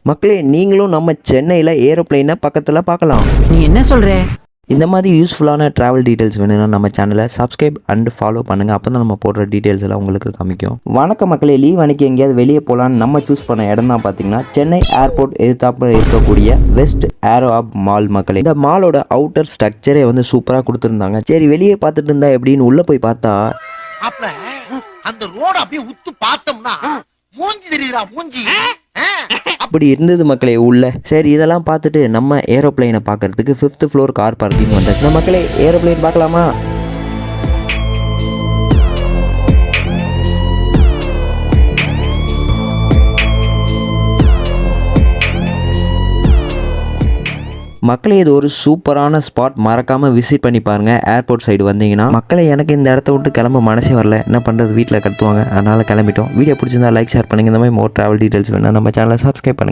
மக்களே, நீங்களும் நம்ம சென்னையில் ஏரோப்ளைனை பக்கத்தில் பார்க்கலாம். நீ என்ன சொல்ற? இந்த மாதிரி யூஸ்ஃபுல்லான ட்ராவல் டீட்டெயில்ஸ் வேணும்னா நம்ம சேனலை சப்ஸ்கிரைப் அண்ட் ஃபாலோ பண்ணுங்கள். அப்போ தான் நம்ம போடுற டீட்டெயில்ஸ் எல்லாம் உங்களுக்கு காமிக்கும். வணக்கம் மக்களே, லீவ் அன்னைக்கு எங்கேயாவது வெளியே போகலான்னு நம்ம சூஸ் பண்ண இடம் தான் பார்த்தீங்கன்னா சென்னை ஏர்போர்ட் எதிர்த்தாப்புல இருக்கக்கூடிய வெஸ்ட் ஏரோ ஹப் மால். மக்களே, இந்த மாலோட அவுட்டர் ஸ்ட்ரக்சரே வந்து சூப்பராக கொடுத்துருந்தாங்க. சரி, வெளியே பார்த்துட்டு இருந்தா எப்படின்னு உள்ளே போய் பார்த்தா அந்த ரோட அப்படியே உத்து பார்த்தோம்னா மூஞ்சி தெரியுதுடா, மூஞ்சி அப்படி இருந்தது மக்களே உள்ள. சரி, இதெல்லாம் பார்த்துட்டு நம்ம ஏரோப்ளைனை பார்க்கறதுக்கு 5th ஃப்ளோர் கார் பார்க்கிங் வந்தாச்சு. மக்களே, ஏரோப்ளைன் பார்க்கலாமா? மக்களே, இது ஒரு சூப்பரான ஸ்பாட், மறக்காமல் விசிட் பண்ணி பாருங்கள். ஏர்போர்ட் சைடு வந்தீங்கன்னா. மக்களே, எனக்கு இந்த இடத்த விட்டு கிளம்ப மனசே வரல. என்ன பண்ணுறது, வீட்டில் கட்டுவாங்க, அதனால் கிளம்பிட்டோம். வீடியோ பிடிச்சிருந்தா லைக் ஷேர் பண்ணுங்கள். இந்த மாதிரி மோர் ட்ராவல் டீட்டெயில்ஸ் வேணால் நம்ம சேனலை சப்ஸ்கிரைப் பண்ணுங்கள்.